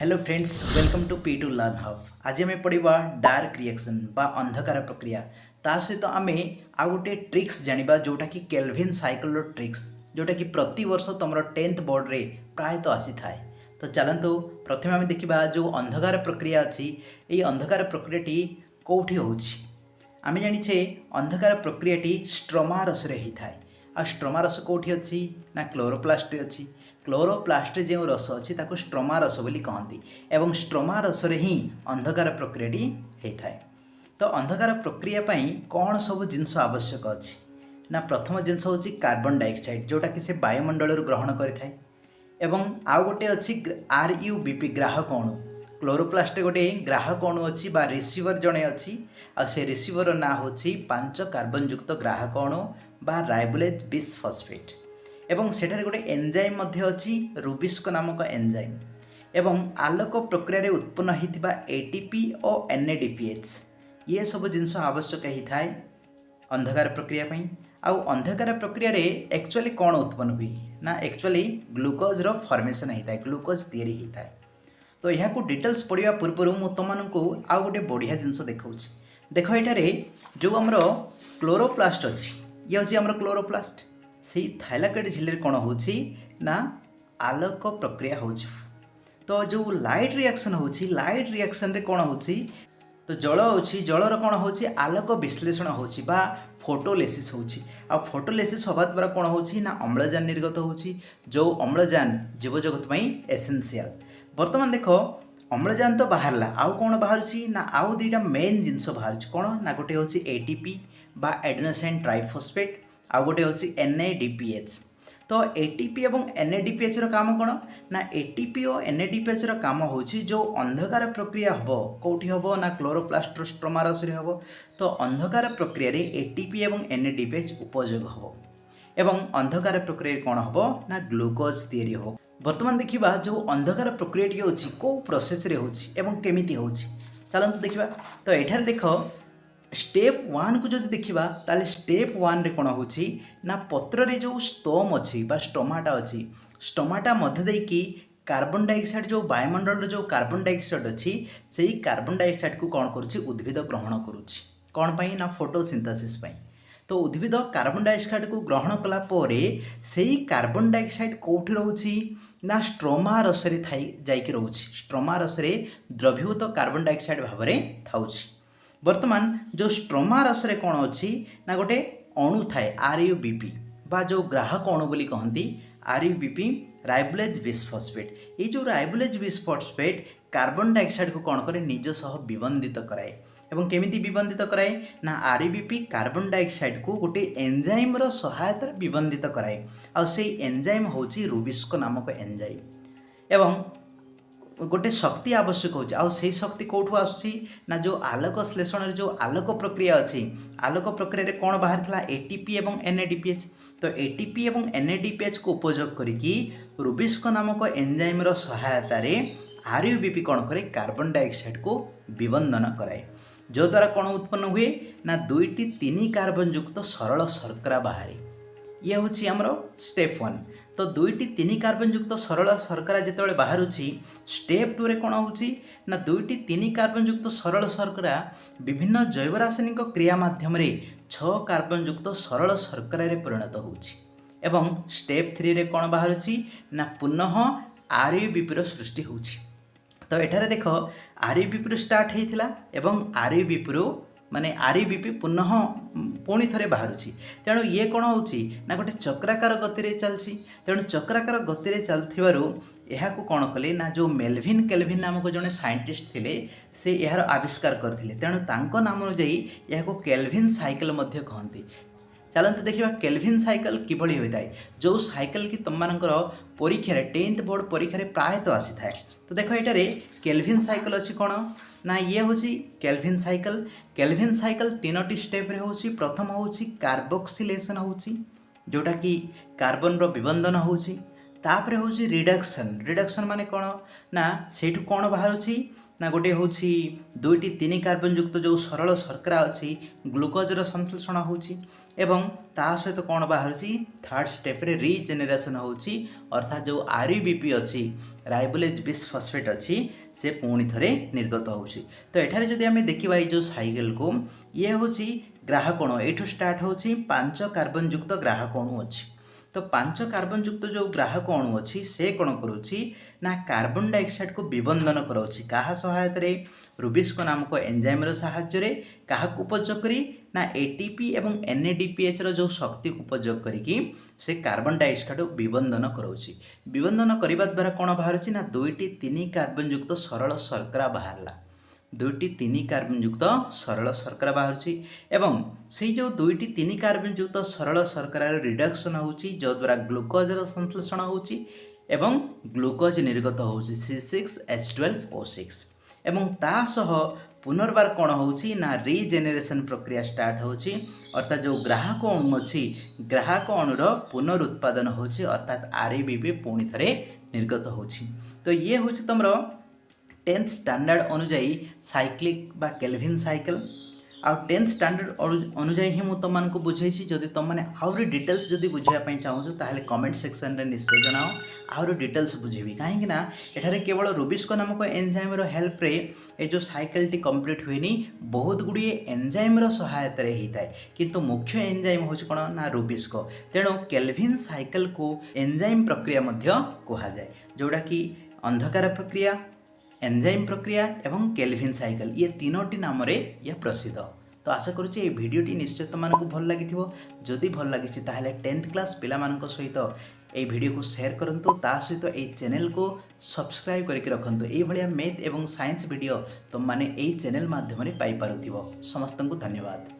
Hello friends, welcome to P two learn hub. आज आम पढ़ा डार्क रिएक्शन बा अंधकार प्रक्रिया। ता सहित आम आउ गोटे ट्रिक्स जाना जोटा कि केल्विन साइकिल ट्रिक्स, जोटा कि प्रति वर्ष तुम 10th बोर्ड रे प्रायतः आसी थाए। तो चलतु प्रथम आम देखा जो अंधकार प्रक्रिया अच्छी, ये अंधकार प्रक्रियाटी कौटी होची। आम जाचे अंधकार प्रक्रियाटी स्ट्रोमा रसरे होता है। आ स्ट्रोमा रस कौटी अच्छी ना क्लोरोप्लास्ट अच्छी। क्लोरोप्लास्ट जो रस अच्छी ताको स्ट्रोमा रस बोली कहती एवं स्ट्रोमा रसरे ही अंधकार प्रक्रियाटी होता है। तो अंधकार प्रक्रिया पाई कौन सब जिनस आवश्यक अच्छी ना प्रथम जिनस हूँ कार्बन डाइऑक्साइड जोटा कि से वायुमंडल ग्रहण करें। एवं आउ गोटे अच्छी RUBP ग्राहक अणु। क्लोरोप्लास्ट गोटे ग्राहक अणु अच्छी बा रिसीवर जड़े अच्छी आ से रिसीवर ना हूँ 5 कार्बन युक्त ग्राहक अणु बा राइबोलेज बिसफॉस्फेट। एवं सेठारे गोटे एंजाइम मध्य अच्छी रुबिस्क नामक एंजाइम। एवं आलोक प्रक्रिया रे उत्पन्न होता ATP और NADPH ये सब जिनस आवश्यक होता है अंधकार प्रक्रिया पाई। आउ अंधकार प्रक्रिया रे एक्चुअली कौन उत्पन्न हुए ना एक्चुअली ग्लूकोज रो फॉर्मेशन होता है, ग्लूकोज तैयारी होता है। तो यहाँ को डिटेल्स पढ़ा पूर्व मुझे तुमको आउ गोटे बढ़िया जिनस देखा। देख ये जो आमर क्लोरोप्लास्ट अच्छी ये हूँ आमर क्लोरोप्लास्ट से थाइलाकोइड झिल्ली कौन हो ना आलोक प्रक्रिया हो। तो जो लाइट रिएक्शन हो लाइट रिएक्शन रे कौन हो तो जल अच्छी जलर कौन हो आलोक विश्लेषण हो फोटोलेसिस हो। फोटोलेसिस हवा द्वारा कौन हो ना अम्लजान निर्गत हो जो अम्लजान जीवजगत एसेंशियल। बर्तमान देख अम्लजान तो बाहरला आउ कौन बाहर ना आउ दुईटा मेन जिनस बाहर कौन ना गोटे हूँ ATP बा एडेनोसाइन ट्राइफॉस्फेट आउ गोटे हूँ NADPH। तो ATP और NADPH काम कौन ना ATP और NADPH काम हो जो अंधकार प्रक्रिया हम कौटी हम ना क्लोरोप्लास्ट स्ट्रोमा रसरे हम। तो अंधकार प्रक्रिया रे ATP और NADPH उपयोग हम एवं अंधकार प्रक्रिया कौन हम ना ग्लूकोज तैयारी हो। बर्तमान देखा जो अंधकार प्रक्रियाटी होची कौ प्रोसेस रे होची एवं केमिति होची चलते देखा। तो एठार देख स्टेप 1 को जब देखा ताले स्टेप 1 रे कौन हो ना पत्र रे जो स्टोम अच्छी बा स्टोमाटा अच्छी स्टोमाटा मध्य देकी कार्बन डाइऑक्साइड जो वायुमंडल जो कार्बन डाइऑक्साइड अच्छी से ही कार्बन डाइऑक्साइड को कौन करुच्ची उद्भिद ग्रहण करुच्ची कौन पाई ना फोटोसिंथेसिस पाई। तो उद्भिद कार्बन डाइऑक्साइड को ग्रहण कला परे से ही कार्बन डाइऑक्साइड कौटी रोची ना स्ट्रोमा रसरे जाइकी रोची स्ट्रोमा रसरे द्रवीभूत कार्बन डाइऑक्साइड भाव में थाउची। वर्तमान जो स्ट्रोमा रसरे कौन अच्छी ना गोटे अणु थाए RUBP बा जो ग्राहक अणु बोली कहती RUBP राइबोलेज बिसफॉस्फेट। ये जो राइबोलेज बिसफॉस्फेट कार्बन डाइऑक्साइड को कौन करे निज सह विबंधित कराए एवं केमिति विबंधित कराए ना RUBP कार्बन डाइऑक्साइड को गोटे एंजाइम रो सहायता विबंधित कराए आ से एंजाइम होची रुबिस्क नामक एंजाइम। एवं गोटे शक्ति आवश्यक हो शक्ति कौटू आसूसी ना जो आलोक श्लेषण जो आलोक प्रक्रिया अच्छी आलोक प्रक्रिया रे कौन बाहर था ATP और NADPH। तो ATP और NADPH को उपयोग करिकी रुबिस्क नामक एंजाइम रो सहायता रे RUBP कौन करे कार्बन डाइऑक्साइड को विबंधन कराए जो द्वारा कौन उत्पन्न हुए ना 2-3 कार्बन युक्त सरल शर्करा बाहरी। ये हूँ आमर स्टेप 1। तो 2-3 कार्बन युक्त सरल शर्करा जिते बाहर स्टेप 2 रे कौन हो ना 2-3 कार्बन युक्त सरल शर्करा विभिन्न जैव रासायनिक क्रिया माध्यम 6 कार्बन युक्त सरल शर्करा रे परिणत हो। स्टेप 3 रे कौन बाहर ना पुनः RUBP रो सृष्टि हो। तो एठारे देख RUBP स्टार्ट होता RUBP माने RUBP पुनः पुणी थे बाहर तेणु ये कौन हो ना गोटे चक्राकार गति चलती। तेणु चक्राकार गति चलू यहाँ कौन कले ना जो मेल्विन केल्विन नामक जड़े साइंटिस्ट थे से यार आविष्कार करते तेणु तांको नाम अनुजाई यहाँ केल्विन साइकिल कहती। चलते देखा केल्विन साइकिल किभली होता है जो साइकिल कि तुम मानकर परीक्षा 10th बोर्ड परीक्षा प्रायतः आसी थाए। तो देख ये केल्विन साइकिल अच्छी कौन ना ये हूँ केल्विन साइकिल। केल्विन साइकिल 3टी स्टेप रे हूँ। प्रथम हूँ कार्बोक्सिलेशन हूँ जोटा कि कार्बन रो विबंधन हूँ। तापर हूँ रिडक्शन रिडक्शन माने कौन ना से कौन बाहर ना गोटे हूँ दुईटी तीन कार्बन युक्त जो सरल शर्करा अच्छी ग्लुकोजर संश्लेषण होची एवं ता सहित कौन बाहर थर्ड स्टेप रे रिजेनेरेशन होची अर्थात जो आरयूबीपी अच्छी राइबोलेज बिसफॉस्फेट अच्छी से पुणी थे निर्गत होची। तो एठारे जदि आम देखा ये जो साइकेल को ये हूँ ग्राहक अणु एठू स्टार्ट होची 5 कार्बन युक्त ग्राहक अणु अच्छी। तो 5 कार्बन युक्त जो ग्राहक अणु अच्छी से कौन करुच्ची ना कार्बन डाइऑक्साइड को विबंधन कराउछि कहा सहायता रे रुबिस्को नामक एंजाइम साहाय्य रे कहा उपयोग करी ना एटीपी एवं एनएडीपीएच रो जो शक्ति को उपयोग करिकी से कार्बन डाइऑक्साइड विबंधन कराउछि। विबंधन करने द्वारा कौन बाहर ना 2टी 3 कार्बन युक्त सरल शर्करा बाहरला 2टी 3 कार्बन युक्त सरल शर्करा बाहर एवं से जो 2टी 3 कार्बन युक्त सरल शर्करार रिडक्शन होची जो द्वारा ग्लुकोजर संश्लेषण होची एवं ग्लुकोज निर्गत होची C6H12O6 एवं ता सह पुनर्बार कौन होची ना रिजेनेरेशन प्रक्रिया स्टार्ट होची अर्थात जो ग्राहक अणु अच्छी ग्राहक अणुर पुनरुत्पादन होची अर्थात आरईबीपी पुणी थे निर्गत होची। तो ये हूँ तुम 10th स्टैंडर्ड अनुजाई साइक्लिक बा केल्विन साइकिल आ 10th स्टैंडर्ड अनुजाई ही मुझे तुमको बुझे जदि तुमने आहरी डिटेल्स जदि बुझापी चाहूँ ताहले कमेंट सेक्शन रे निश्चय जनाओ आहरी डिटेल्स बुझेबी कहीं एठारे केवल रुबिस्को नामक एंजाइम रो हेल्प रे ए जो साइकिल टी कंप्लीट हुएनी बहुत गुड़िए एंजाइम रो सहायता रे होता है किंतु मुख्य एंजाइम हूँ कौन ना रुबिस्को तेणु केल्विन साइकिल को एंजाइम प्रक्रिया मध्य कहा जाए जोड़ा कि अंधकार प्रक्रिया एंजाइम प्रक्रिया एवं केल्विन साइकिल ये तीनोटी नाम रे यह प्रसिद्ध। तो आशा करुच्चे ये भिडियोटी निश्चय तुमको भल लगी जदि भल लगी ताहले 10th क्लास पिला मानक सहित ये वीडियो को शेयर करंतु ता सहित ये चैनल को सब्सक्राइब करके रखंतु ये भलिया मैथ एवं साइंस वीडियो तुम माने ये चैनल माध्यम रे पाई पारुथिबो। समस्त को धन्यवाद।